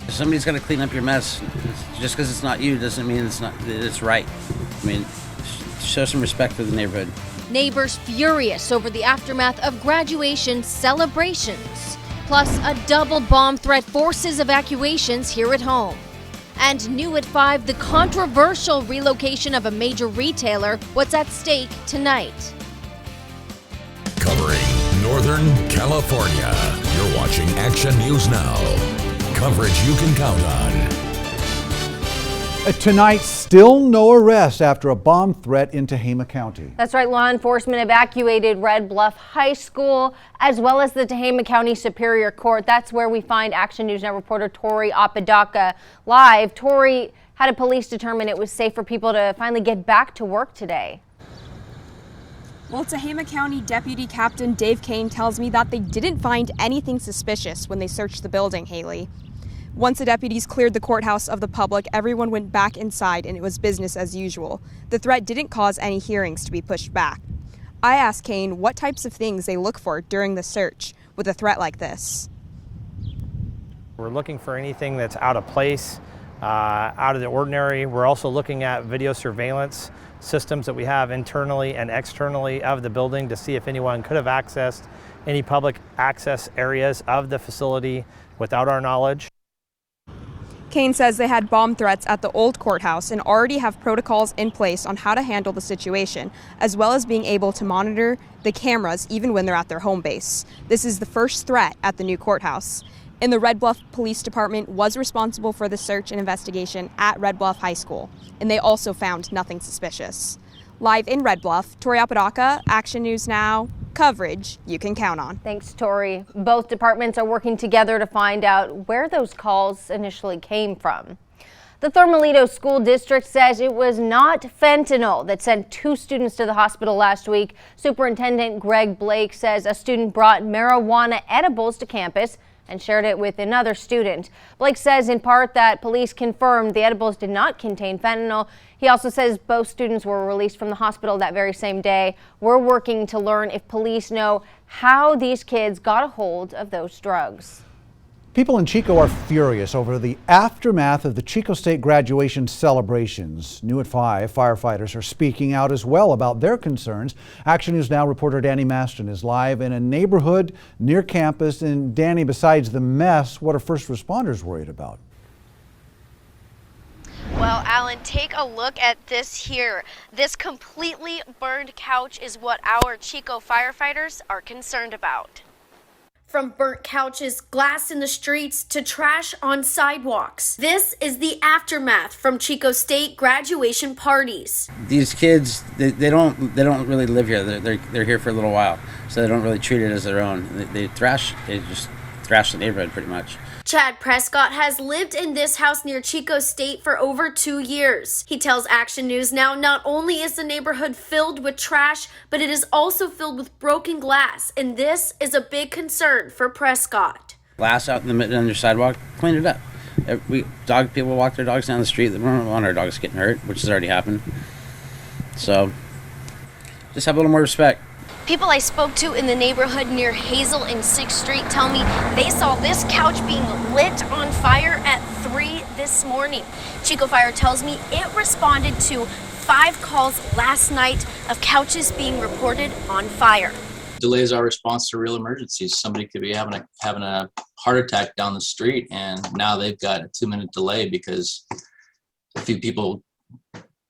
Somebody's got to clean up your mess. Just because it's not you doesn't mean it's right. I mean, show some respect for the neighborhood. Neighbors furious over the aftermath of graduation celebrations. Plus, a double bomb threat forces evacuations here at home. And new at 5, the controversial relocation of a major retailer. What's at stake tonight? Covering Northern California, you're watching Action News Now. Coverage you can count on. Tonight, still no arrest after a bomb threat in Tehama County. That's right. Law enforcement evacuated Red Bluff High School as well as the Tehama County Superior Court. That's where we find Action News Now reporter Tori Apodaca live. Tori, how did police determine it was safe for people to finally get back to work today? Well, Tehama County Deputy Captain Dave Kane tells me that they didn't find anything suspicious when they searched the building, Haley. Once the deputies cleared the courthouse of the public, everyone went back inside and it was business as usual. The threat didn't cause any hearings to be pushed back. I asked Kane what types of things they look for during the search with a threat like this. We're looking for anything that's out of place, out of the ordinary. We're also looking at video surveillance systems that we have internally and externally of the building to see if anyone could have accessed any public access areas of the facility without our knowledge. Kane says they had bomb threats at the old courthouse and already have protocols in place on how to handle the situation, as well as being able to monitor the cameras even when they're at their home base. This is the first threat at the new courthouse. And the Red Bluff Police Department was responsible for the search and investigation at Red Bluff High School, and they also found nothing suspicious. Live in Red Bluff, Tori Apodaca, Action News Now. Coverage you can count on. Thanks, Tori. Both departments are working together to find out where those calls initially came from. The Thermalito School District says it was not fentanyl that sent 2 students to the hospital last week. Superintendent Greg Blake says a student brought marijuana edibles to campus and shared it with another student. Blake says in part that police confirmed the edibles did not contain fentanyl. He also says both students were released from the hospital that very same day. We're working to learn if police know how these kids got a hold of those drugs. People in Chico are furious over the aftermath of the Chico State graduation celebrations. New at 5, firefighters are speaking out as well about their concerns. Action News Now reporter Danny Maston is live in a neighborhood near campus. And Danny, besides the mess, what are first responders worried about? Well, Alan, take a look at this here. This completely burned couch is what our Chico firefighters are concerned about. From burnt couches, glass in the streets, to trash on sidewalks. This is the aftermath from Chico State graduation parties. These kids, they don't really live here. They're here for a little while, so they don't really treat it as their own. They just thrash the neighborhood pretty much. Chad Prescott has lived in this house near Chico State for over 2 years. He tells Action News Now not only is the neighborhood filled with trash, but it is also filled with broken glass, and this is a big concern for Prescott. Glass out in the middle of your sidewalk, clean it up. People walk their dogs down the street. We don't want our dogs getting hurt, which has already happened. So just have a little more respect. People I spoke to in the neighborhood near Hazel and 6th Street tell me they saw this couch being lit on fire at 3 this morning. Chico Fire tells me it responded to 5 calls last night of couches being reported on fire. Delays our response to real emergencies. Somebody could be having a heart attack down the street, and now they've got a 2-minute delay because a few people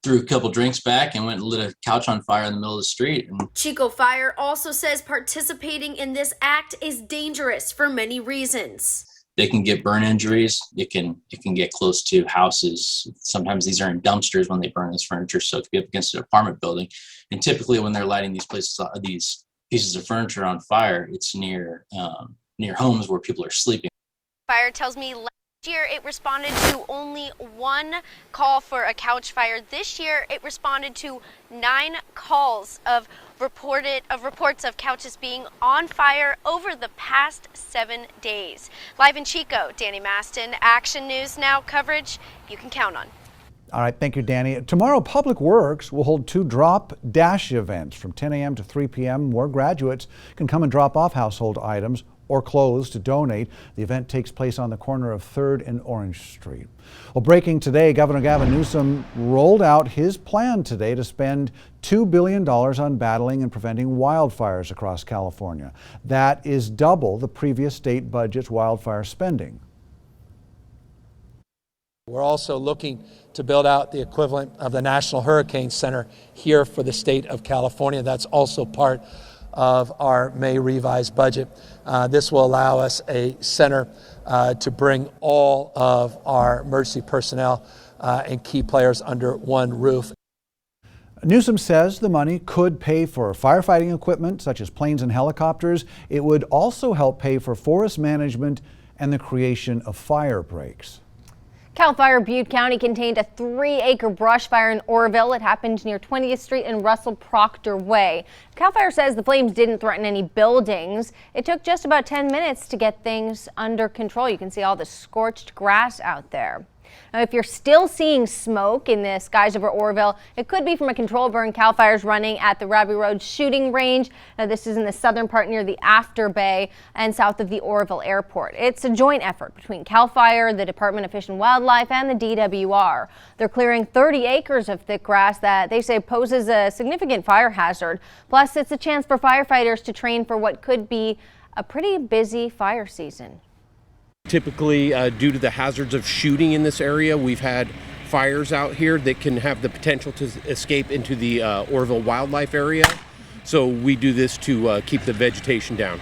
threw a couple drinks back and went and lit a couch on fire in the middle of the street. Chico Fire also says participating in this act is dangerous for many reasons. They can get burn injuries. It can get close to houses. Sometimes these are in dumpsters when they burn this furniture, so it could be up against an apartment building. And typically when they're lighting these pieces of furniture on fire, it's near homes where people are sleeping. Fire tells me last year it responded to only 1 call for a couch fire. This year it responded to 9 calls of reports of couches being on fire over the past 7 days. Live in Chico, Danny Maston, Action News Now coverage you can count on. All right, thank you, Danny. Tomorrow, Public Works will hold 2 drop-dash events from 10 a.m. to 3 p.m. More graduates can come and drop off household items or clothes to donate. The event takes place on the corner of 3rd and Orange Street. Well, breaking today, Governor Gavin Newsom rolled out his plan today to spend $2 billion on battling and preventing wildfires across California. That is double the previous state budget's wildfire spending. We're also looking to build out the equivalent of the National Hurricane Center here for the state of California. That's also part of our May revised budget. This will allow us a center to bring all of our emergency personnel and key players under one roof. Newsom says the money could pay for firefighting equipment such as planes and helicopters. It would also help pay for forest management and the creation of fire breaks. Cal Fire Butte County contained a 3-acre brush fire in Oroville. It happened near 20th Street and Russell Proctor Way. Cal Fire says the flames didn't threaten any buildings. It took just about 10 minutes to get things under control. You can see all the scorched grass out there. Now, if you're still seeing smoke in the skies over Oroville, it could be from a control burn Cal Fire's running at the Raby Road shooting range. Now, this is in the southern part near the After Bay and south of the Oroville Airport. It's a joint effort between Cal Fire, the Department of Fish and Wildlife, and the DWR. They're clearing 30 acres of thick grass that they say poses a significant fire hazard. Plus, it's a chance for firefighters to train for what could be a pretty busy fire season. Typically, due to the hazards of shooting in this area, we've had fires out here that can have the potential to escape into the Oroville wildlife area. So we do this to keep the vegetation down.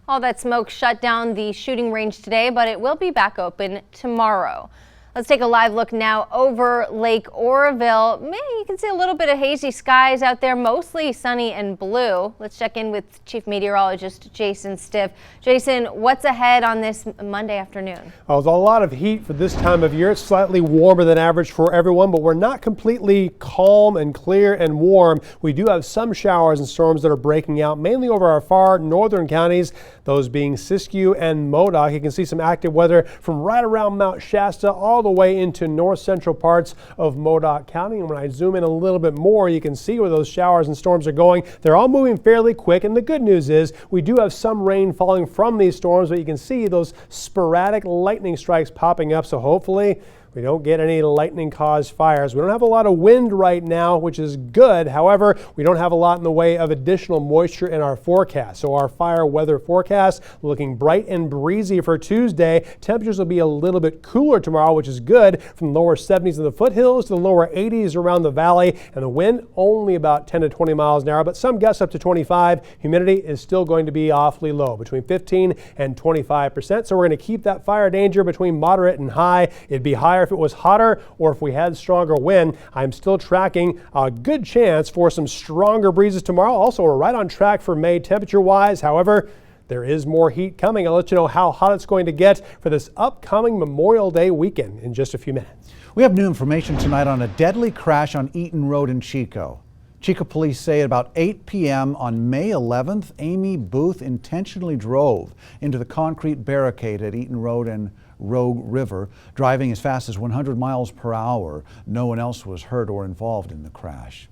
All that smoke shut down the shooting range today, but it will be back open tomorrow. Let's take a live look now over Lake Oroville. You can see a little bit of hazy skies out there, mostly sunny and blue. Let's check in with Chief Meteorologist Jason Stiff. Jason, what's ahead on this Monday afternoon? Well, there's a lot of heat for this time of year. It's slightly warmer than average for everyone, but we're not completely calm and clear and warm. We do have some showers and storms that are breaking out, mainly over our far northern counties, those being Siskiyou and Modoc. You can see some active weather from right around Mount Shasta all the way into north central parts of Modoc County. And when I zoom in a little bit more, you can see where those showers and storms are going. They're all moving fairly quick, and the good news is we do have some rain falling from these storms, but you can see those sporadic lightning strikes popping up, so hopefully we don't get any lightning-caused fires. We don't have a lot of wind right now, which is good. However, we don't have a lot in the way of additional moisture in our forecast. So our fire weather forecast looking bright and breezy for Tuesday. Temperatures will be a little bit cooler tomorrow, which is good, from the lower 70s in the foothills to the lower 80s around the valley. And the wind only about 10 to 20 miles an hour, but some gusts up to 25. Humidity is still going to be awfully low, between 15 and 25%. So we're going to keep that fire danger between moderate and high. It'd be higher if it was hotter or if we had stronger wind. I'm still tracking a good chance for some stronger breezes tomorrow. Also, we're right on track for May temperature-wise. However, there is more heat coming. I'll let you know how hot it's going to get for this upcoming Memorial Day weekend in just a few minutes. We have new information tonight on a deadly crash on Eaton Road in Chico. Chico police say at about 8 p.m. on May 11th, Amy Booth intentionally drove into the concrete barricade at Eaton Road and Rogue River, driving as fast as 100 miles per hour. No one else was hurt or involved in the crash.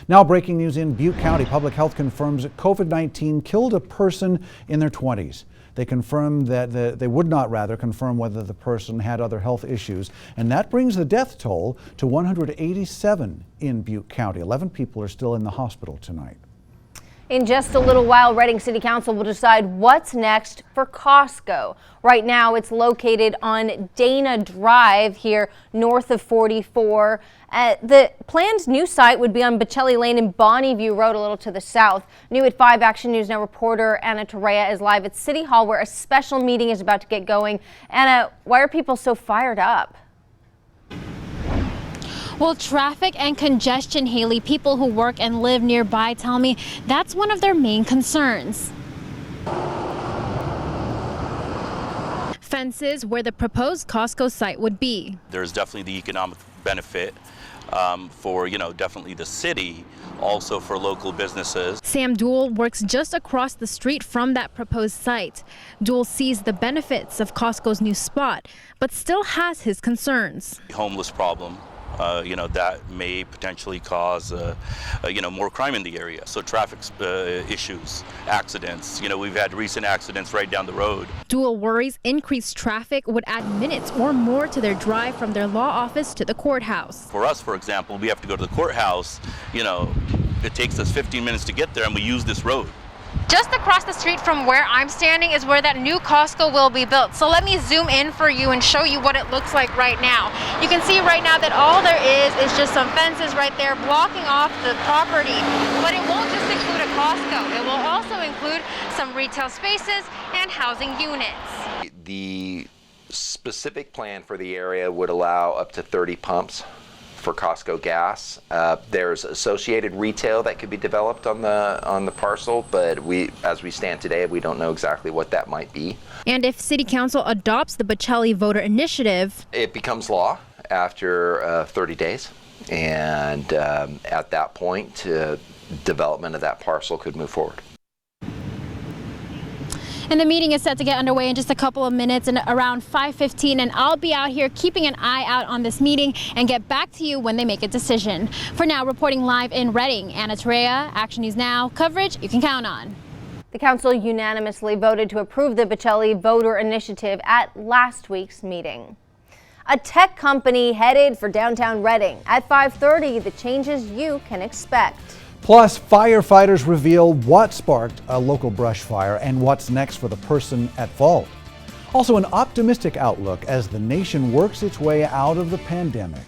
Now, breaking news in Butte County. Public Health confirms that COVID-19 killed a person in their 20s. They confirmed that they would not confirm whether the person had other health issues, and that brings the death toll to 187 in Butte County. 11 people are still in the hospital tonight. In just a little while, Reading City Council will decide what's next for Costco. Right now, it's located on Dana Drive here north of 44. The planned new site would be on Bechelli Lane and Bonneview Road, a little to the south. New at 5 Action News Now reporter Anna Torrea is live at City Hall, where a special meeting is about to get going. Anna, why are people so fired up? Well, traffic and congestion, Haley. People who work and live nearby tell me that's one of their main concerns. Fences where the proposed Costco site would be. There's definitely the economic benefit for, definitely the city, also for local businesses. Sam Duell works just across the street from that proposed site. Duell sees the benefits of Costco's new spot, but still has his concerns. Homeless problem. that may potentially cause, more crime in the area. So traffic issues, accidents. We've had recent accidents right down the road. Dual worries increased traffic would add minutes or more to their drive from their law office to the courthouse. For us, for example, we have to go to the courthouse. It takes us 15 minutes to get there, and we use this road. Just across the street from where I'm standing is where that new Costco will be built. So let me zoom in for you and show you what it looks like right now. You can see right now that all there is just some fences right there blocking off the property. But it won't just include a Costco. It will also include some retail spaces and housing units. The specific plan for the area would allow up to 30 pumps for Costco gas. There's associated retail that could be developed on the parcel, but as we stand today, we don't know exactly what that might be. And if City Council adopts the Bechelli Voter Initiative, it becomes law after 30 days, and at that point, development of that parcel could move forward. and the meeting is set to get underway in just a couple of minutes and around 5:15, and I'll be out here keeping an eye out on this meeting and get back to you when they make a decision. For now, reporting live in Reading, Anna Treya, Action News Now, coverage you can count on. The council unanimously voted to approve the Bechelli Voter Initiative at last week's meeting. A tech company headed for downtown Reading. At 5:30, the changes you can expect. Plus, firefighters reveal what sparked a local brush fire and what's next for the person at fault. Also, an optimistic outlook as the nation works its way out of the pandemic.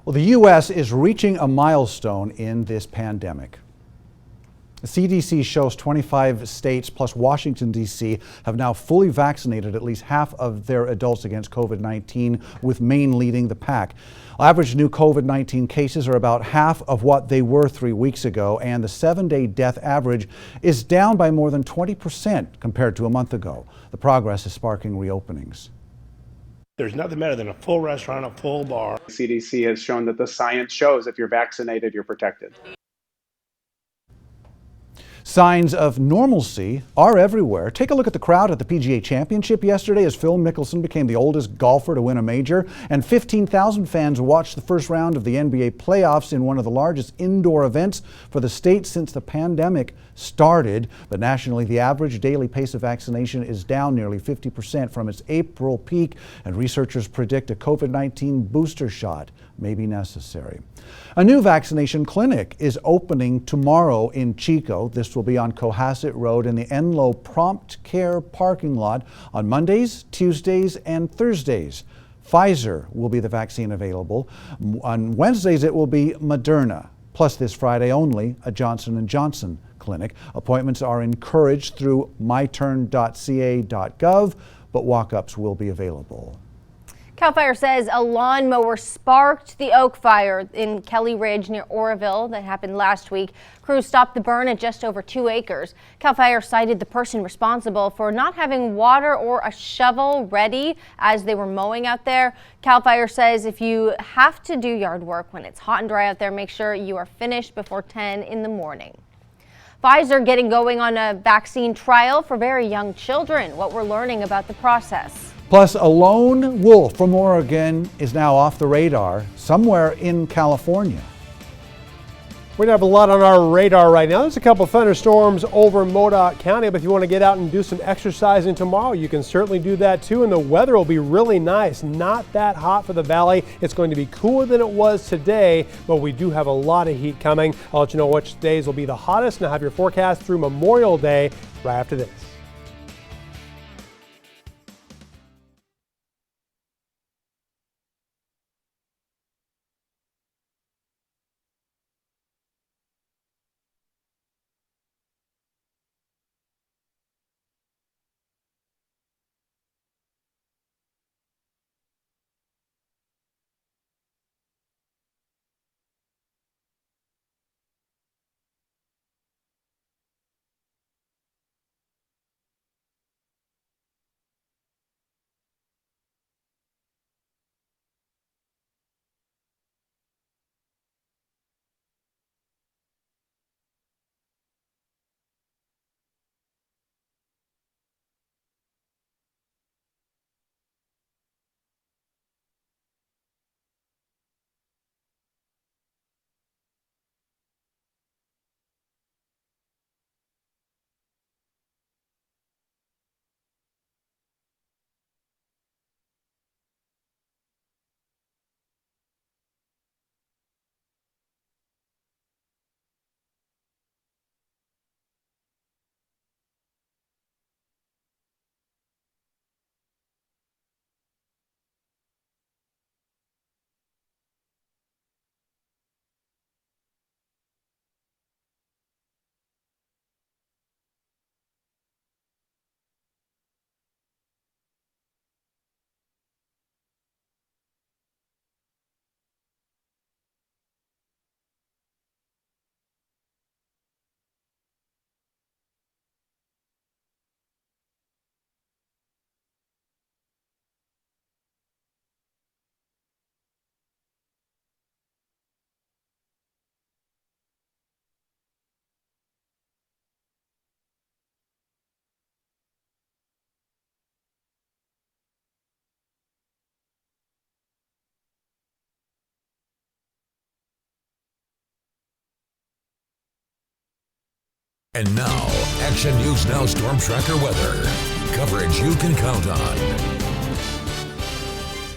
Well, the U.S. is reaching a milestone in this pandemic. The CDC shows 25 states plus Washington, D.C. have now fully vaccinated at least half of their adults against COVID-19, with Maine leading the pack. Average new COVID-19 cases are about half of what they were 3 weeks ago, and the 7-day death average is down by more than 20% compared to a month ago. The progress is sparking reopenings. There's nothing better than a full restaurant, a full bar. CDC has shown that the science shows if you're vaccinated, you're protected. Signs of normalcy are everywhere. Take a look at the crowd at the PGA Championship yesterday as Phil Mickelson became the oldest golfer to win a major, and 15,000 fans watched the first round of the NBA playoffs in one of the largest indoor events for the state since the pandemic started. But nationally, the average daily pace of vaccination is down nearly 50% from its April peak, and researchers predict a COVID-19 booster shot may be necessary. A new vaccination clinic is opening tomorrow in Chico. This will be on Cohasset Road in the Enloe Prompt Care parking lot on Mondays, Tuesdays, and Thursdays. Pfizer will be the vaccine available. On Wednesdays, it will be Moderna. Plus, this Friday only, a Johnson & Johnson clinic. Appointments are encouraged through myturn.ca.gov, but walk-ups will be available. CAL FIRE says a lawnmower sparked the oak fire in Kelly Ridge near Oroville that happened last week. Crews stopped the burn at just over 2 acres. CAL FIRE cited the person responsible for not having water or a shovel ready as they were mowing out there. CAL FIRE says if you have to do yard work when it's hot and dry out there, make sure you are finished before 10 in the morning. Pfizer getting going on a vaccine trial for very young children. What we're learning about the process. Plus, a lone wolf from Oregon is now off the radar somewhere in California. We don't have a lot on our radar right now. There's a couple thunderstorms over Modoc County, but if you want to get out and do some exercising tomorrow, you can certainly do that too. And the weather will be really nice. Not that hot for the valley. It's going to be cooler than it was today, but we do have a lot of heat coming. I'll let you know which days will be the hottest, and I'll have your forecast through Memorial Day right after this. And now, Action News Now Storm Tracker weather. Coverage you can count on.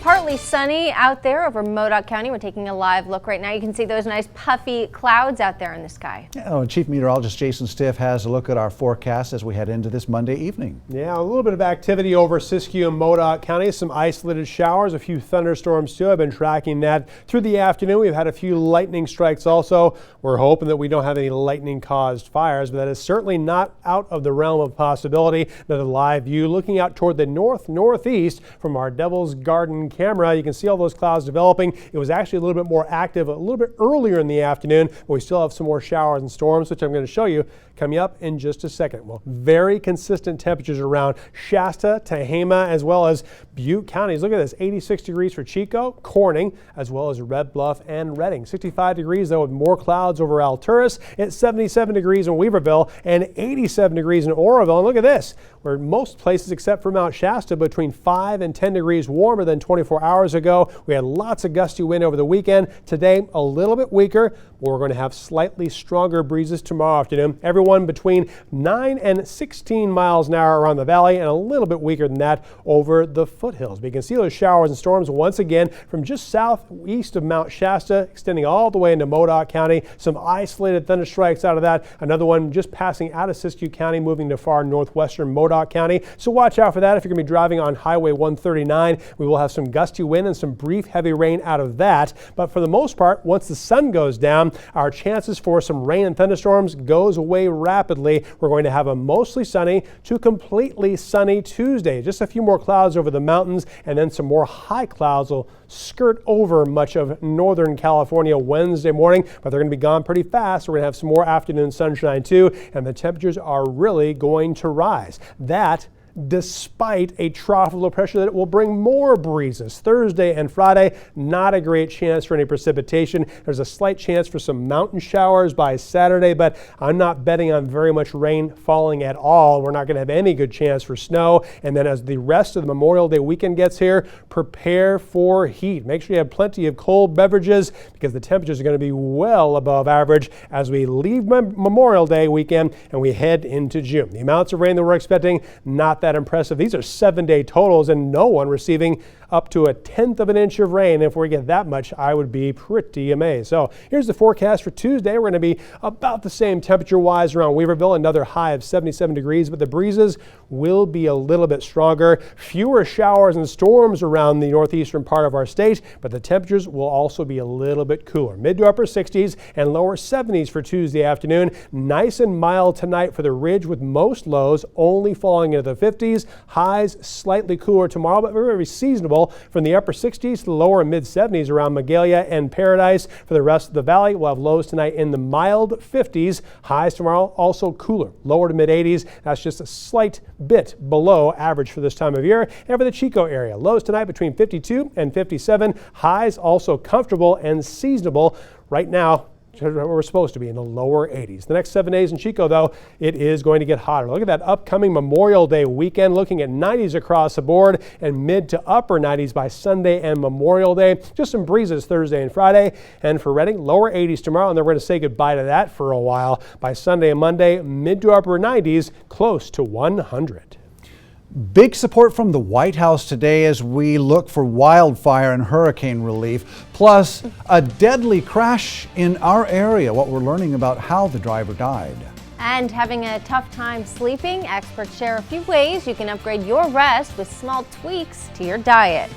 Partly sunny out there over Modoc County. We're taking a live look right now. You can see those nice puffy clouds out there in the sky. Oh, Chief Meteorologist Jason Stiff has a look at our forecast as we head into this Monday evening. Yeah, a little bit of activity over Siskiyou and Modoc County. Some isolated showers, a few thunderstorms too. I've been tracking that through the afternoon. We've had a few lightning strikes also. We're hoping that we don't have any lightning-caused fires, but that is certainly not out of the realm of possibility. Another live view looking out toward the northeast from our Devil's Garden camera. camera, you can see all those clouds developing. It was actually a little bit more active a little bit earlier in the afternoon, but we still have some more showers and storms, which I'm going to show you coming up in just a second. Well, very consistent temperatures around Shasta, Tehama, as well as Butte counties. Look at this, 86 degrees for Chico, Corning, as well as Red Bluff and Redding. 65 degrees, though, with more clouds over Alturas. It's 77 degrees in Weaverville and 87 degrees in Oroville. And look at this, where most places except for Mount Shasta between 5 and 10 degrees warmer than 24 hours ago. We had lots of gusty wind over the weekend. Today, a little bit weaker, but we're going to have slightly stronger breezes tomorrow afternoon. Everyone between 9 and 16 miles an hour around the valley, and a little bit weaker than that over the foothills. But you can see those showers and storms once again from just southeast of Mount Shasta, extending all the way into Modoc County. Some isolated thunderstrikes out of that. Another one just passing out of Siskiyou County, moving to far northwestern Modoc County. So watch out for that if you're going to be driving on Highway 139. We will have some gusty wind and some brief heavy rain out of that. But for the most part, once the sun goes down, our chances for some rain and thunderstorms goes away rapidly. We're going to have a mostly sunny to completely sunny Tuesday. Just a few more clouds over the mountains, and then some more high clouds will skirt over much of northern California Wednesday morning, but they're going to be gone pretty fast. We're going to have some more afternoon sunshine too, and the temperatures are really going to rise. That despite a trough of low pressure that will bring more breezes. Thursday and Friday, not a great chance for any precipitation. There's a slight chance for some mountain showers by Saturday, but I'm not betting on very much rain falling at all. We're not going to have any good chance for snow. And then as the rest of the Memorial Day weekend gets here, prepare for heat. Make sure you have plenty of cold beverages because the temperatures are going to be well above average as we leave Memorial Day weekend and we head into June. The amounts of rain that we're expecting, not that impressive. These are 7-day totals and no one receiving up to 1/10 of an inch of rain. If we get that much, I would be pretty amazed. So here's the forecast for Tuesday. We're going to be about the same temperature-wise around Weaverville, another high of 77 degrees, but the breezes will be a little bit stronger. Fewer showers and storms around the northeastern part of our state, but the temperatures will also be a little bit cooler. Mid to upper 60s and lower 70s for Tuesday afternoon. Nice and mild tonight for the ridge with most lows only falling into the 50s. Highs slightly cooler tomorrow, but very seasonable from the upper 60s to the lower and mid 70s around Magalia and Paradise. For the rest of the valley, we'll have lows tonight in the mild 50s. Highs tomorrow also cooler, lower to mid 80s. That's just a slight bit below average for this time of year. And for the Chico area, lows tonight between 52 and 57. Highs also comfortable and seasonable. Right now, we're supposed to be in the lower 80s. The next 7 days in Chico, though, it is going to get hotter. Look at that upcoming Memorial Day weekend, looking at 90s across the board and mid to upper 90s by Sunday and Memorial Day. Just some breezes Thursday and Friday. And for Redding, lower 80s tomorrow, and then we're going to say goodbye to that for a while. By Sunday and Monday, mid to upper 90s, close to 100. Big support from the White House today as we look for wildfire and hurricane relief, plus a deadly crash in our area, what we're learning about how the driver died. And having a tough time sleeping, experts share a few ways you can upgrade your rest with small tweaks to your diet.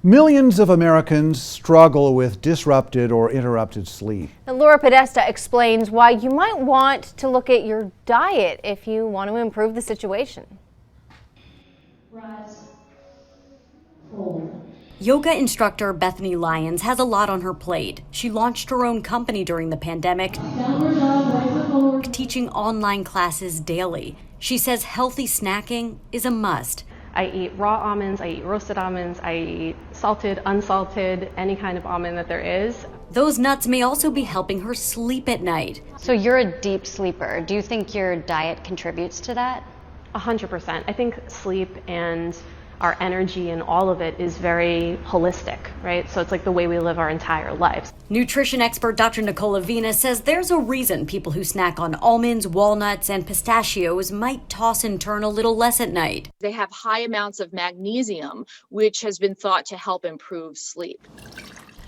Millions of Americans struggle with disrupted or interrupted sleep. And Laura Podesta explains why you might want to look at your diet if you want to improve the situation. Rise. Fold. Yoga instructor Bethany Lyons has a lot on her plate. She launched her own company during the pandemic, teaching online classes daily. She says healthy snacking is a must. I eat raw almonds, I eat roasted almonds, I eat salted, unsalted, any kind of almond that there is. Those nuts may also be helping her sleep at night. So you're a deep sleeper. Do you think your diet contributes to that? 100%. I think sleep and our energy and all of it is very holistic, right? So it's like the way we live our entire lives. Nutrition expert Dr. Nicola Vina says there's a reason people who snack on almonds, walnuts, and pistachios might toss and turn a little less at night. They have high amounts of magnesium, which has been thought to help improve sleep.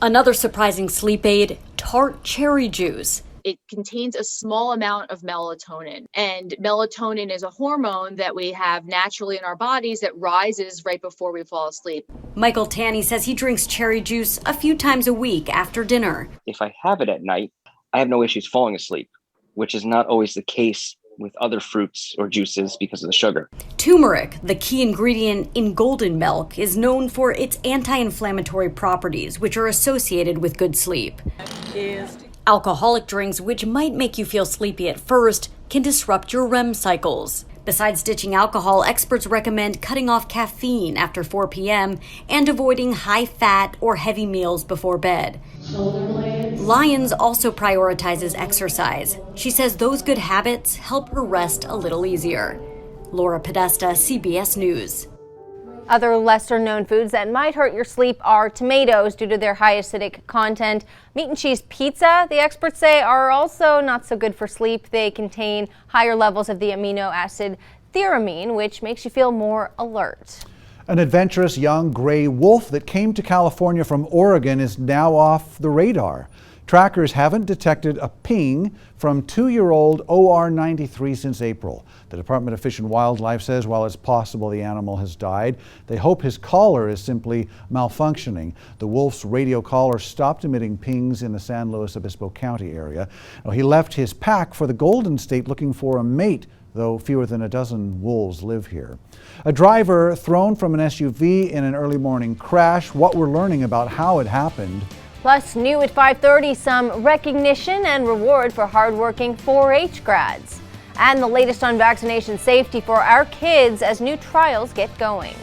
Another surprising sleep aid, tart cherry juice. It contains a small amount of melatonin, and melatonin is a hormone that we have naturally in our bodies that rises right before we fall asleep. Michael Tanney says he drinks cherry juice a few times a week after dinner. If I have it at night, I have no issues falling asleep, which is not always the case with other fruits or juices because of the sugar. Turmeric, the key ingredient in golden milk, is known for its anti-inflammatory properties, which are associated with good sleep. Alcoholic drinks, which might make you feel sleepy at first, can disrupt your REM cycles. Besides ditching alcohol, experts recommend cutting off caffeine after 4 p.m. and avoiding high-fat or heavy meals before bed. Lyons also prioritizes exercise. She says those good habits help her rest a little easier. Laura Podesta, CBS News. Other lesser-known foods that might hurt your sleep are tomatoes due to their high acidic content. Meat and cheese pizza, the experts say, are also not so good for sleep. They contain higher levels of the amino acid theramine, which makes you feel more alert. An adventurous young gray wolf that came to California from Oregon is now off the radar. Trackers haven't detected a ping from 2-year-old OR93 since April. The Department of Fish and Wildlife says while it's possible the animal has died, they hope his collar is simply malfunctioning. The wolf's radio collar stopped emitting pings in the San Luis Obispo County area. He left his pack for the Golden State looking for a mate, though fewer than a dozen wolves live here. A driver thrown from an SUV in an early morning crash. What we're learning about how it happened. Plus, new at 5:30, some recognition and reward for hardworking 4-H grads. And the latest on vaccination safety for our kids as new trials get going.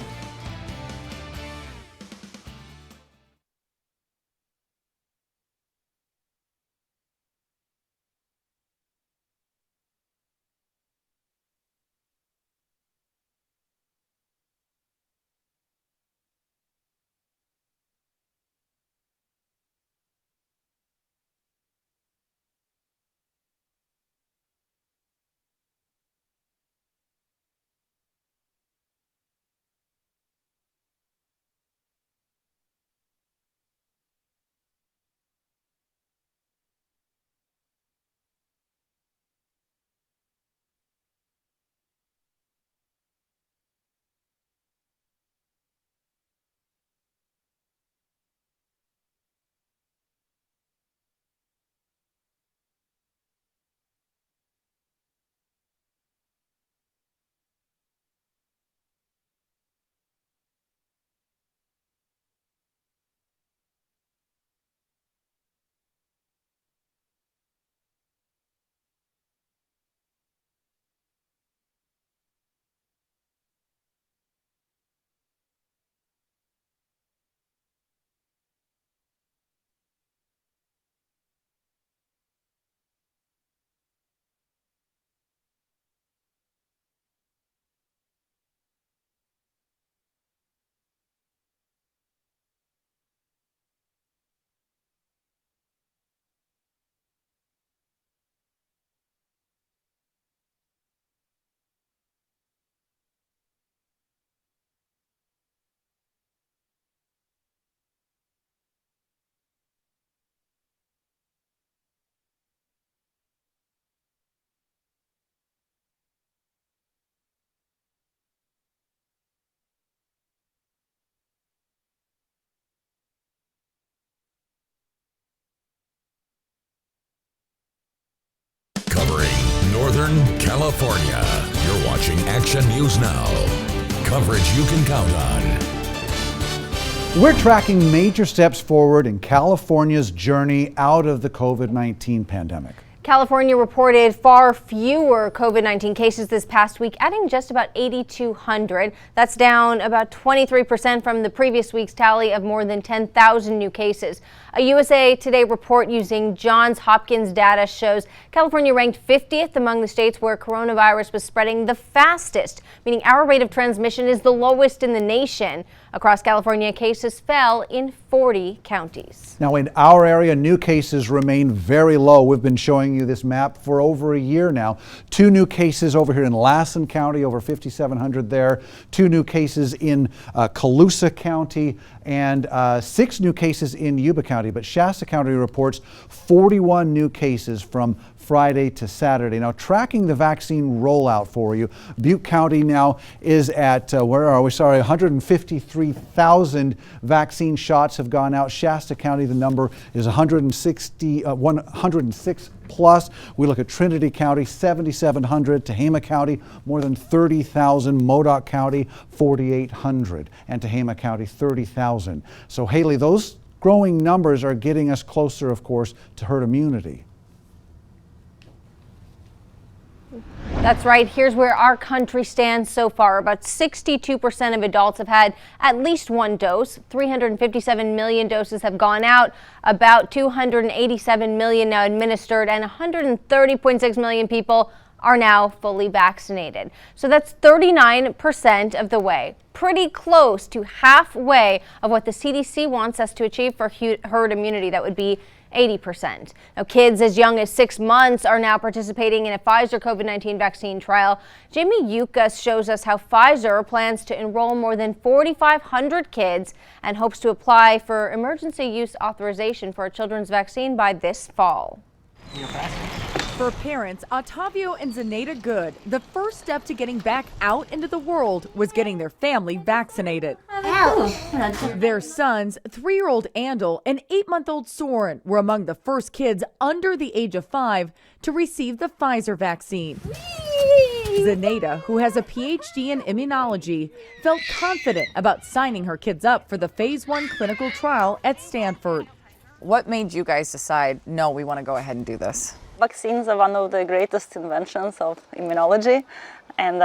Northern California. You're watching Action News Now. Coverage you can count on. We're tracking major steps forward in California's journey out of the COVID-19 pandemic. California reported far fewer COVID-19 cases this past week, adding just about 8,200. That's down about 23% from the previous week's tally of more than 10,000 new cases. A USA Today report using Johns Hopkins data shows California ranked 50th among the states where coronavirus was spreading the fastest, meaning our rate of transmission is the lowest in the nation. Across California, cases fell in 40 counties. Now, in our area, new cases remain very low. We've been showing you this map for over a year now. 2 new cases over here in Lassen County, over 5,700 there. 2 new cases in Colusa County, and 6 new cases in Yuba County. But Shasta County reports 41 new cases from Friday to Saturday. Now, tracking the vaccine rollout for you, Butte County now is at, 153,000 vaccine shots have gone out. Shasta County, the number is 106 plus. We look at Trinity County, 7,700. Tehama County, more than 30,000. Modoc County, 4,800. And Tehama County, 30,000. So, Haley, those growing numbers are getting us closer, of course, to herd immunity. That's right. Here's where our country stands so far. About 62% of adults have had at least 1 dose. 357 million doses have gone out. About 287 million now administered, and 130.6 million people are now fully vaccinated. So that's 39% of the way. Pretty close to halfway of what the CDC wants us to achieve for herd immunity. That would be 80%. Now, kids as young as 6 months are now participating in a Pfizer COVID-19 vaccine trial. Jamie Yukas shows us how Pfizer plans to enroll more than 4,500 kids and hopes to apply for emergency use authorization for a children's vaccine by this fall. For parents, Otavio and Zenaida Good, the first step to getting back out into the world was getting their family vaccinated. Their sons, 3-year-old Andel and 8-month-old Soren, were among the first kids under the age of 5 to receive the Pfizer vaccine. Zenaida, who has a PhD in immunology, felt confident about signing her kids up for the Phase 1 clinical trial at Stanford. What made you guys decide, no, we want to go ahead and do this? Vaccines are one of the greatest inventions of immunology, and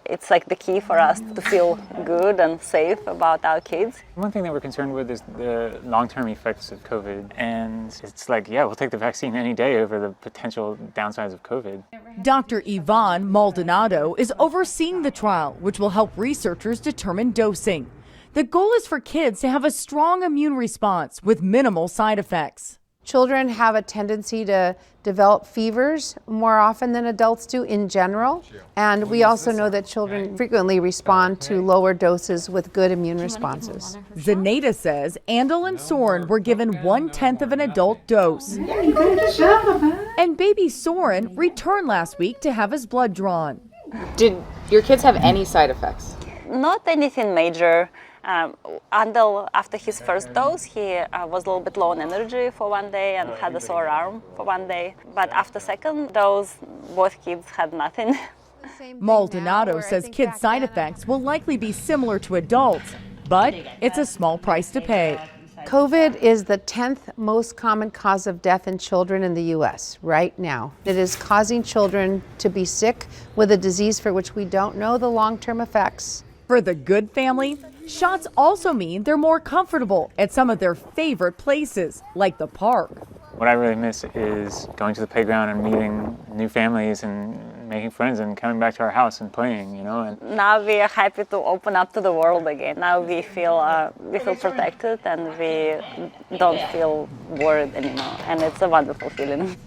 it's like the key for us to feel good and safe about our kids. One thing that we're concerned with is the long-term effects of COVID, and it's like, yeah, we'll take the vaccine any day over the potential downsides of COVID. Dr. Yvonne Maldonado is overseeing the trial, which will help researchers determine dosing. The goal is for kids to have a strong immune response with minimal side effects. Children have a tendency to develop fevers more often than adults do in general. And we also know that children frequently respond to lower doses with good immune responses. Zenaida says Andel and Soren were given 1/10 of an adult dose. And baby Soren returned last week to have his blood drawn. Did your kids have any side effects? Not anything major. Andel, after his first dose, he was a little bit low on energy for 1 day and had a sore arm for 1 day. But after second dose, both kids had nothing. Maldonado says kids' side effects will likely be similar to adults, but it's a small price to pay. COVID is the 10th most common cause of death in children in the U.S. right now. It is causing children to be sick with a disease for which we don't know the long-term effects. For the Good family, shots also mean they're more comfortable at some of their favorite places, like the park. What I really miss is going to the playground and meeting new families and making friends and coming back to our house and playing, you know. And now we are happy to open up to the world again. Now we feel protected and we don't feel worried anymore, and it's a wonderful feeling.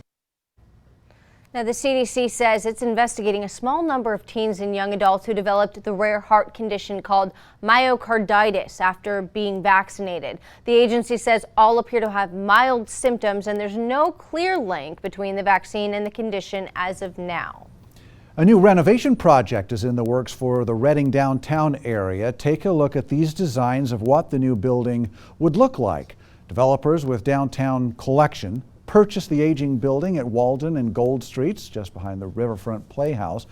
Now, the CDC says it's investigating a small number of teens and young adults who developed the rare heart condition called myocarditis after being vaccinated. The agency says all appear to have mild symptoms, and there's no clear link between the vaccine and the condition as of now. A new renovation project is in the works for the Redding downtown area. Take a look at these designs of what the new building would look like. Developers with Downtown Collection purchased the aging building at Walden and Gold Streets, just behind the Riverfront Playhouse.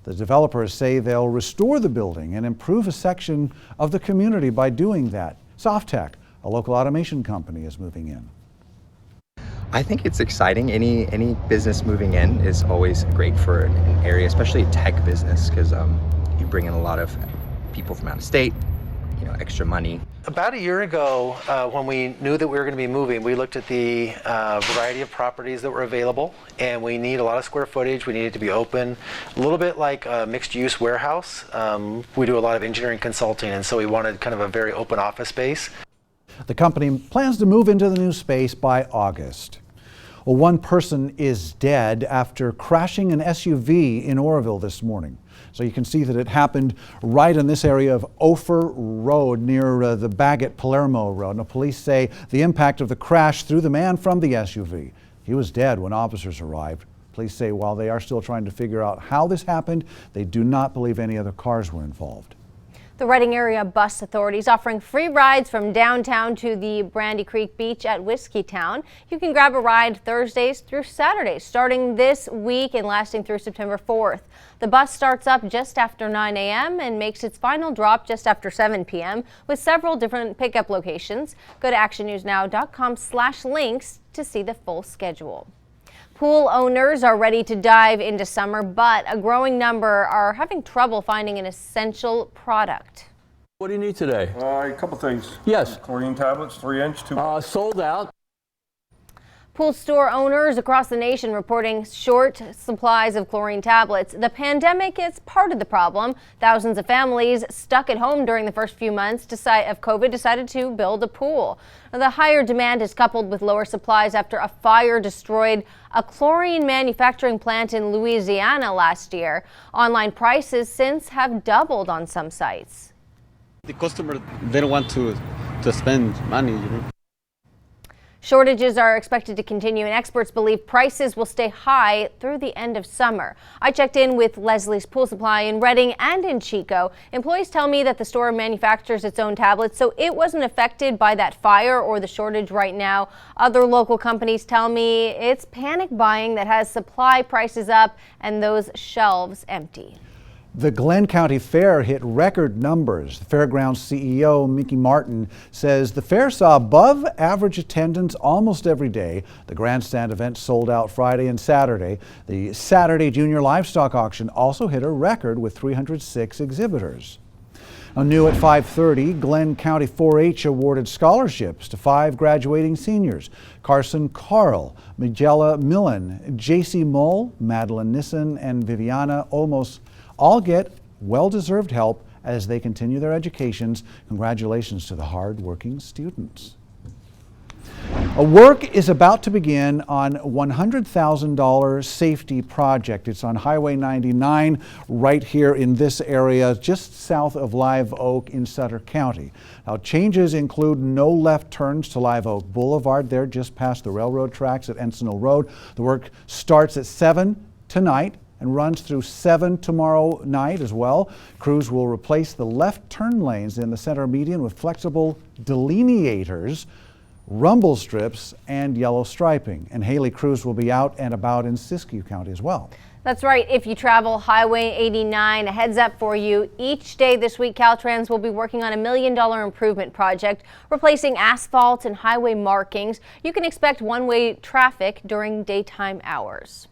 The developers say they'll restore the building and improve a section of the community by doing that. Softech, a local automation company, is moving in. I think it's exciting. Any business moving in is always great for an area, especially a tech business, because you bring in a lot of people from out of state, extra money. About a year ago, when we knew that we were going to be moving, we looked at the variety of properties that were available, and we need a lot of square footage. We need it to be open, a little bit like a mixed-use warehouse. We do a lot of engineering consulting, and so we wanted kind of a very open office space. The company plans to move into the new space by August. Well, one person is dead after crashing an SUV in Oroville this morning. So you can see that it happened right in this area of Ophir Road near the Baggett Palermo Road. Now, police say the impact of the crash threw the man from the SUV. He was dead when officers arrived. Police say while they are still trying to figure out how this happened, they do not believe any other cars were involved. The Reading Area Bus Authority is offering free rides from downtown to the Brandy Creek Beach at Whiskeytown. You can grab a ride Thursdays through Saturdays, starting this week and lasting through September 4th. The bus starts up just after 9 a.m. and makes its final drop just after 7 p.m. with several different pickup locations. Go to actionnewsnow.com/links to see the full schedule. Pool owners are ready to dive into summer, but a growing number are having trouble finding an essential product. What do you need today? A couple things. Yes. Chlorine tablets, 3-inch, 2. Sold out. Pool store owners across the nation reporting short supplies of chlorine tablets. The pandemic is part of the problem. Thousands of families stuck at home during the first few months of COVID decided to build a pool. Now, the higher demand is coupled with lower supplies after a fire destroyed a chlorine manufacturing plant in Louisiana last year. Online prices since have doubled on some sites. The customer, they don't want to spend money, Shortages are expected to continue, and experts believe prices will stay high through the end of summer. I checked in with Leslie's Pool Supply in Reading and in Chico. Employees tell me that the store manufactures its own tablets, so it wasn't affected by that fire or the shortage right now. Other local companies tell me it's panic buying that has supply prices up and those shelves empty. The Glenn County Fair hit record numbers. The fairgrounds CEO, Mickey Martin, says the fair saw above average attendance almost every day. The grandstand event sold out Friday and Saturday. The Saturday Junior Livestock Auction also hit a record with 306 exhibitors. Now, new at 5:30, Glenn County 4-H awarded scholarships to 5 graduating seniors. Carson Carl, Magella Millen, J.C. Moll, Madeline Nissen, and Viviana Olmos all get well-deserved help as they continue their educations. Congratulations to the hard-working students. A work is about to begin on $100,000 safety project. It's on Highway 99 right here in this area, just south of Live Oak in Sutter County. Now, changes include no left turns to Live Oak Boulevard there just past the railroad tracks at Encinal Road. The work starts at 7 tonight and runs through 7 tomorrow night as well. Crews will replace the left turn lanes in the center median with flexible delineators, rumble strips, and yellow striping. And Haley crews will be out and about in Siskiyou County as well. That's right. If you travel Highway 89, a heads up for you. Each day this week, Caltrans will be working on $1 million improvement project, replacing asphalt and highway markings. You can expect one-way traffic during daytime hours.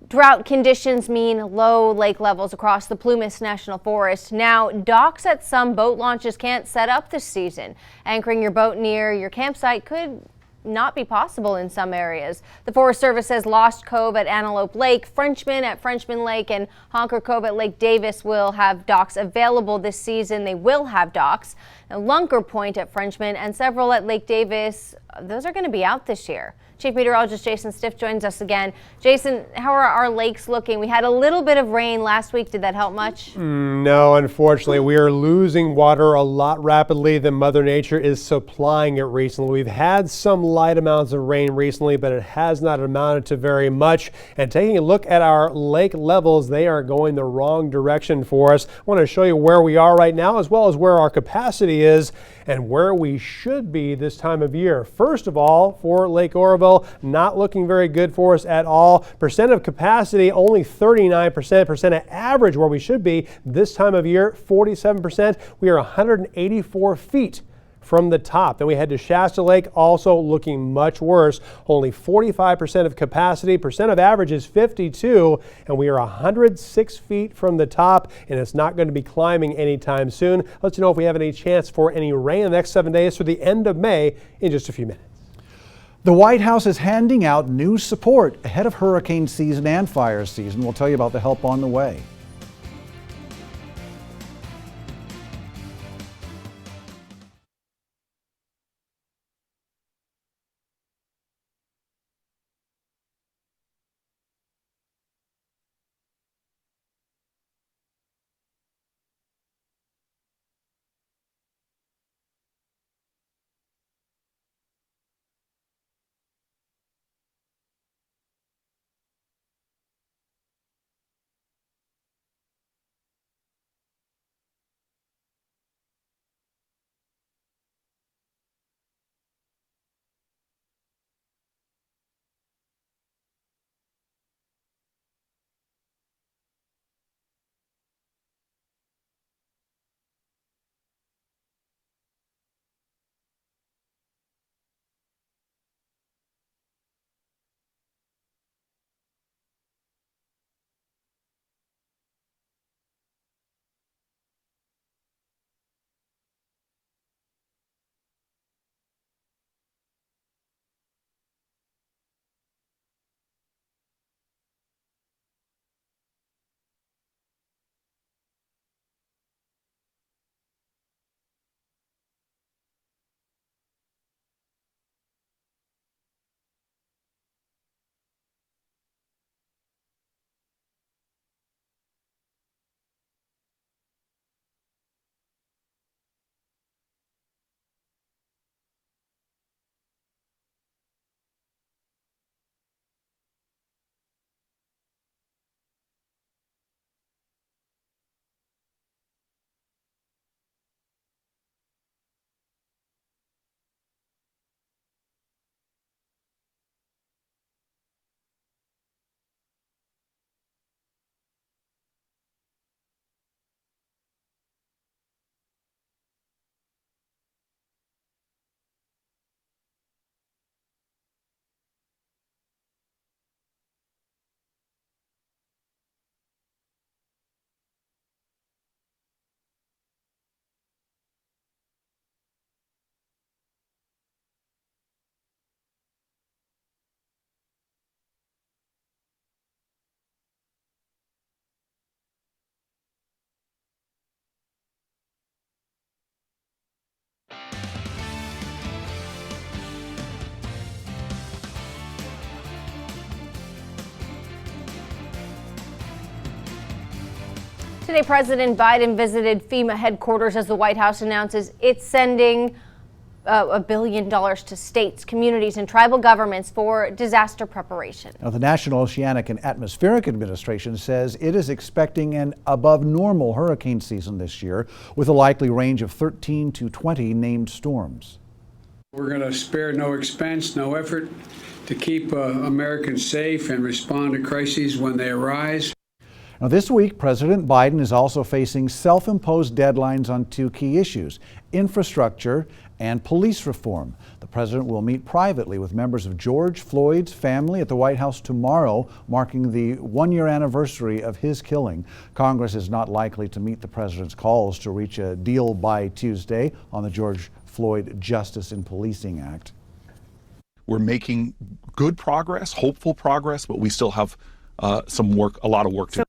Drought conditions mean low lake levels across the Plumas National Forest. Now, docks at some boat launches can't set up this season. Anchoring your boat near your campsite could not be possible in some areas. The Forest Service says Lost Cove at Antelope Lake, Frenchman at Frenchman Lake, and Honker Cove at Lake Davis will have docks available this season. They will have docks. Now, Lunker Point at Frenchman and several at Lake Davis, those are going to be out this year. Chief Meteorologist Jason Stiff joins us again. Jason, how are our lakes looking? We had a little bit of rain last week. Did that help much? No, unfortunately. We are losing water a lot rapidly than Mother Nature is supplying it recently. We've had some light amounts of rain recently, but it has not amounted to very much. And taking a look at our lake levels, they are going the wrong direction for us. I want to show you where we are right now, as well as where our capacity is and where we should be this time of year. First of all, for Lake Oroville, still not looking very good for us at all. Percent of capacity, only 39%. Percent of average where we should be this time of year, 47%. We are 184 feet from the top. Then we head to Shasta Lake, also looking much worse. Only 45% of capacity. Percent of average is 52, and we are 106 feet from the top, and it's not going to be climbing anytime soon. Let you know if we have any chance for any rain in the next 7 days through the end of May in just a few minutes. The White House is handing out new support ahead of hurricane season and fire season. We'll tell you about the help on the way. Today, President Biden visited FEMA headquarters as the White House announces it's sending $1 billion to states, communities, and tribal governments for disaster preparation. Now, the National Oceanic and Atmospheric Administration says it is expecting an above normal hurricane season this year, with a likely range of 13 to 20 named storms. We're going to spare no expense, no effort to keep Americans safe and respond to crises when they arise. Now, this week, President Biden is also facing self-imposed deadlines on two key issues: infrastructure and police reform. The president will meet privately with members of George Floyd's family at the White House tomorrow, marking the one-year anniversary of his killing. Congress is not likely to meet the president's calls to reach a deal by Tuesday on the George Floyd Justice in Policing Act. We're making good progress, hopeful progress, but we still have a lot of work to do.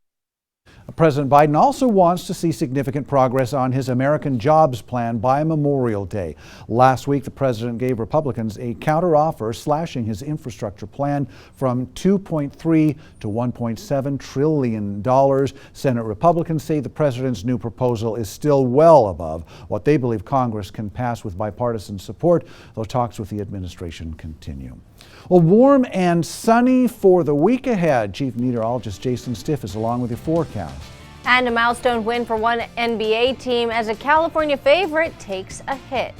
President Biden also wants to see significant progress on his American Jobs Plan by Memorial Day. Last week, the president gave Republicans a counteroffer, slashing his infrastructure plan from $2.3 to $1.7 trillion. Senate Republicans say the president's new proposal is still well above what they believe Congress can pass with bipartisan support, though talks with the administration continue. Well, warm and sunny for the week ahead. Chief Meteorologist Jason Stiff is along with your forecast. And a milestone win for one NBA team as a California favorite takes a hit.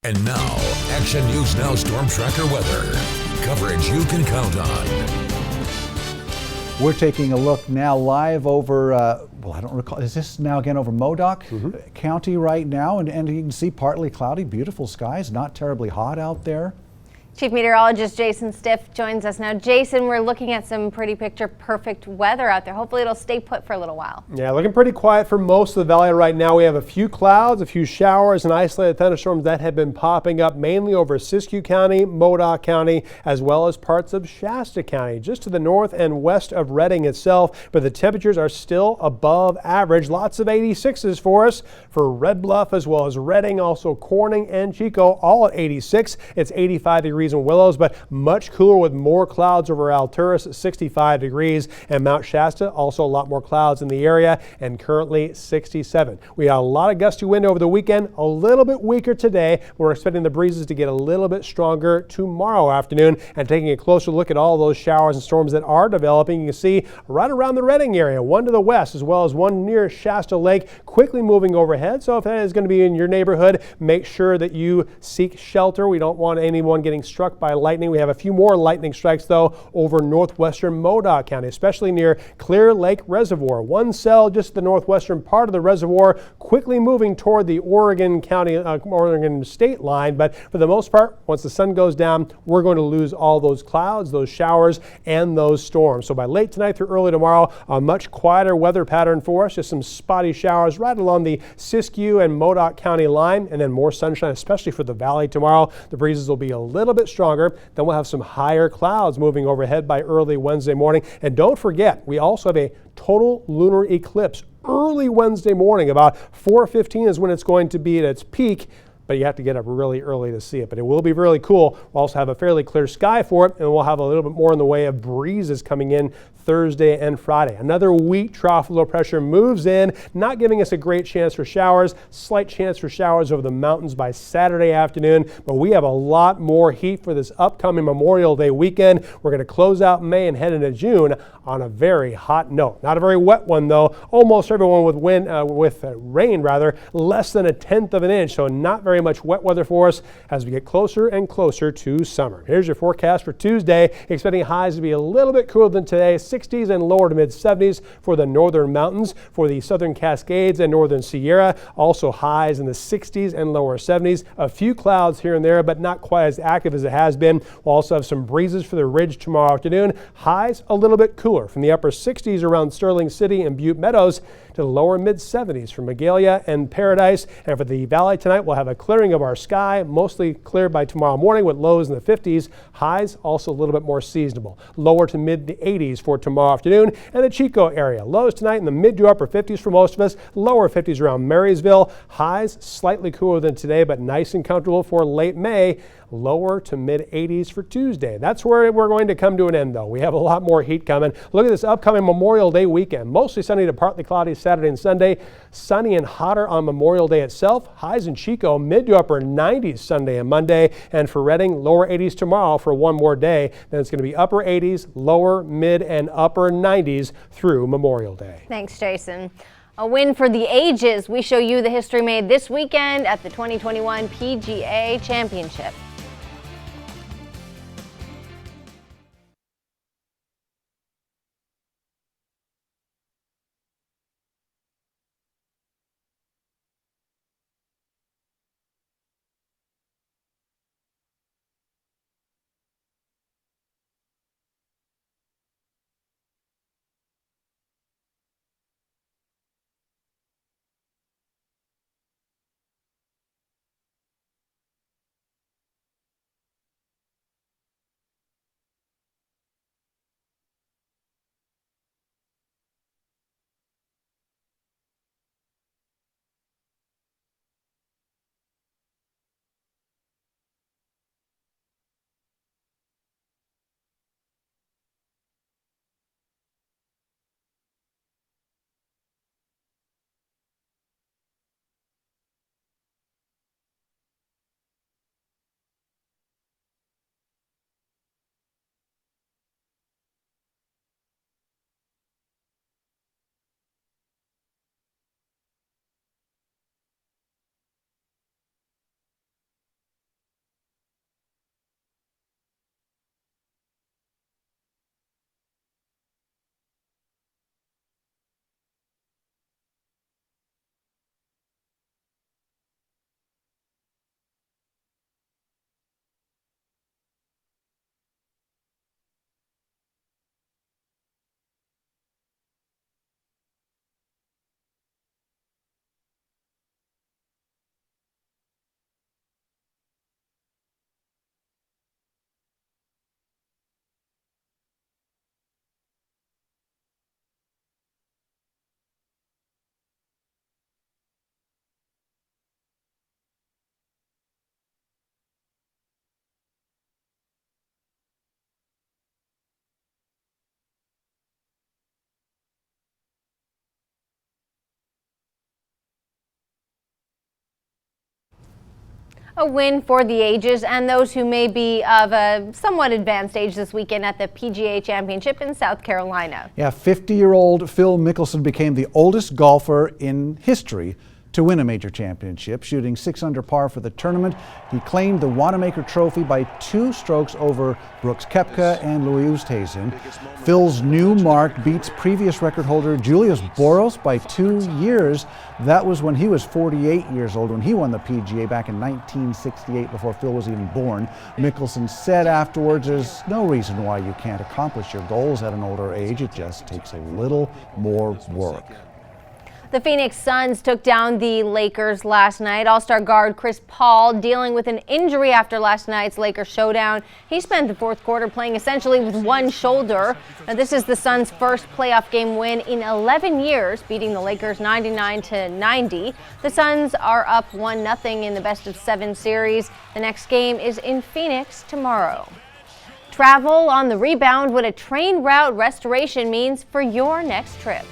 And now, Action News Now Storm Tracker weather. Coverage you can count on. We're taking a look now live over, well, I don't recall, is this now again over Modoc County right now? And you can see partly cloudy, beautiful skies, not terribly hot out there. Chief Meteorologist Jason Stiff joins us now. Jason, we're looking at some pretty picture perfect weather out there. Hopefully it'll stay put for a little while. Yeah, looking pretty quiet for most of the valley right now. We have a few clouds, a few showers and isolated thunderstorms that have been popping up mainly over Siskiyou County, Modoc County, as well as parts of Shasta County, just to the north and west of Redding itself. But the temperatures are still above average. Lots of 86s for us for Red Bluff as well as Redding, also Corning and Chico, all at 86. It's 85 degrees in Willows, but much cooler with more clouds over Alturas at 65 degrees, and Mount Shasta also a lot more clouds in the area and currently 67. We had a lot of gusty wind over the weekend, a little bit weaker today. We're expecting the breezes to get a little bit stronger tomorrow afternoon. And taking a closer look at all those showers and storms that are developing, you can see right around the Redding area, one to the west as well as one near Shasta Lake, quickly moving overhead. So if that is going to be in your neighborhood, make sure that you seek shelter. We don't want anyone getting struck by lightning. We have a few more lightning strikes though over northwestern Modoc County, especially near Clear Lake Reservoir. One cell just the northwestern part of the reservoir, quickly moving toward the Oregon state line. But for the most part, once the sun goes down, we're going to lose all those clouds, those showers, and those storms. So by late tonight through early tomorrow, a much quieter weather pattern for us. Just some spotty showers right along the Siskiyou and Modoc County line, and then more sunshine, especially for the valley tomorrow. The breezes will be a little bit stronger. Then we'll have some higher clouds moving overhead by early Wednesday morning. And don't forget, we also have a total lunar eclipse early Wednesday morning. About 4:15 is when it's going to be at its peak, but you have to get up really early to see it. But it will be really cool. We'll also have a fairly clear sky for it, and we'll have a little bit more in the way of breezes coming in Thursday and Friday. Another weak trough low pressure moves in, not giving us a great chance for showers. Slight chance for showers over the mountains by Saturday afternoon, but we have a lot more heat for this upcoming Memorial Day weekend. We're going to close out May and head into June on a very hot note. Not a very wet one though. Almost everyone with rain rather, less than 1/10 of an inch, so not very much wet weather for us as we get closer and closer to summer. Here's your forecast for Tuesday. Expecting highs to be a little bit cooler than today. 60s and lower to mid 70s for the northern mountains, for the southern Cascades and northern Sierra. Also highs in the 60s and lower 70s. A few clouds here and there, but not quite as active as it has been. We'll also have some breezes for the ridge tomorrow afternoon. Highs a little bit cooler from the upper 60s around Sterling City and Butte Meadows to the lower mid 70s for Magalia and Paradise. And for the valley tonight, we'll have a clearing of our sky, mostly clear by tomorrow morning with lows in the 50s. Highs also a little bit more seasonable. Lower to mid 80s for tomorrow afternoon. And the Chico area, lows tonight in the mid to upper 50s for most of us. Lower 50s around Marysville. Highs slightly cooler than today, but nice and comfortable for late May. Lower to mid 80s for Tuesday. That's where we're going to come to an end though. We have a lot more heat coming. Look at this upcoming Memorial Day weekend. Mostly sunny to partly cloudy Saturday and Sunday. Sunny and hotter on Memorial Day itself. Highs in Chico mid to upper 90s Sunday and Monday. And for Redding, lower 80s tomorrow for one more day. Then it's going to be upper 80s, lower, mid, and upper 90s through Memorial Day. Thanks, Jason. A win for the ages. We show you the history made this weekend at the 2021 PGA Championship. A win for the ages and those who may be of a somewhat advanced age this weekend at the PGA Championship in South Carolina. Yeah, 50-year-old Phil Mickelson became the oldest golfer in history to win a major championship, shooting 6 under par for the tournament. He claimed the Wanamaker Trophy by 2 strokes over Brooks Koepka and Louis Oosthuizen. Phil's new mark beats previous record holder Julius Boros by 2 years. That was when he was 48 years old when he won the PGA back in 1968, before Phil was even born. Mickelson said afterwards, there's no reason why you can't accomplish your goals at an older age. It just takes a little more work. The Phoenix Suns took down the Lakers last night. All-star guard Chris Paul dealing with an injury after last night's Lakers showdown. He spent the fourth quarter playing essentially with one shoulder. Now, this is the Suns' first playoff game win in 11 years, beating the Lakers 99-90. The Suns are up 1-0 in the best-of-7 series. The next game is in Phoenix tomorrow. Travel on the rebound, what a train route restoration means for your next trip.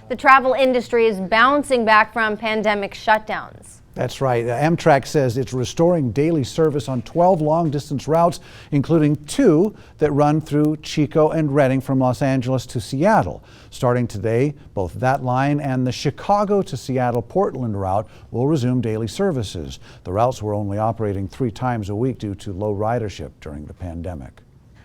The travel industry is bouncing back from pandemic shutdowns. That's right. Amtrak says it's restoring daily service on 12 long-distance routes, including 2 that run through Chico and Redding from Los Angeles to Seattle. Starting today, both that line and the Chicago to Seattle-Portland route will resume daily services. The routes were only operating 3 times a week due to low ridership during the pandemic.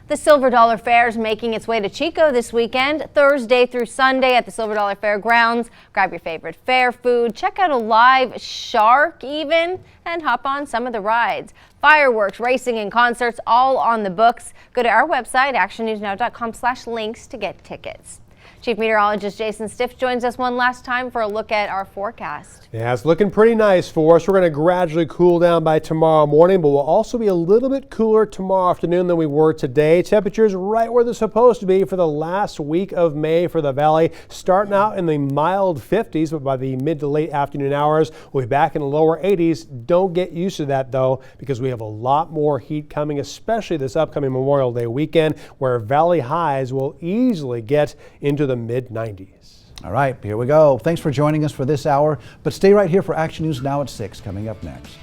The Silver Dollar Fair is making its way to Chico this weekend, Thursday through Sunday at the Silver Dollar Fair grounds. Grab your favorite fair food, check out a live shark even, and hop on some of the rides. Fireworks, racing, and concerts all on the books. Go to our website, actionnewsnow.com/links to get tickets. Chief Meteorologist Jason Stiff joins us one last time for a look at our forecast. Yeah, it's looking pretty nice for us. We're going to gradually cool down by tomorrow morning, but we'll also be a little bit cooler tomorrow afternoon than we were today. Temperatures right where they're supposed to be for the last week of May for the valley, starting out in the mild 50s, but by the mid to late afternoon hours, we'll be back in the lower 80s. Don't get used to that though, because we have a lot more heat coming, especially this upcoming Memorial Day weekend, where valley highs will easily get into the mid-90s. All right, here we go. Thanks for joining us for this hour, but stay right here for Action News Now at 6 coming up next.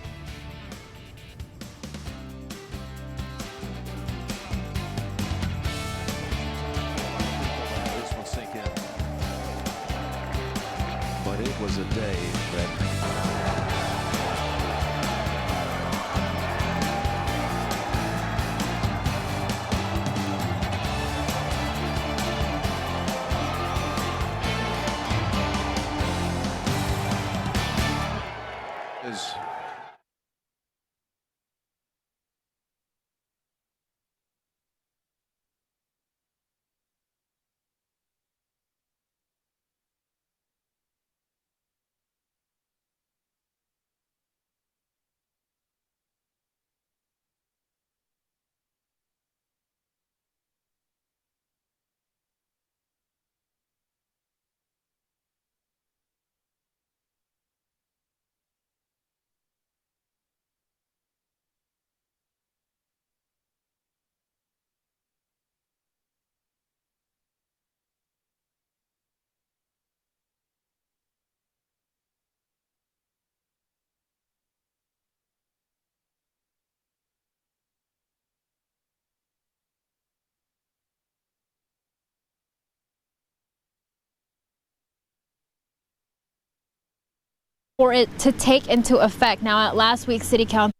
This will sink in. But it was a day that for it to take into effect. Now, at last week's City Council,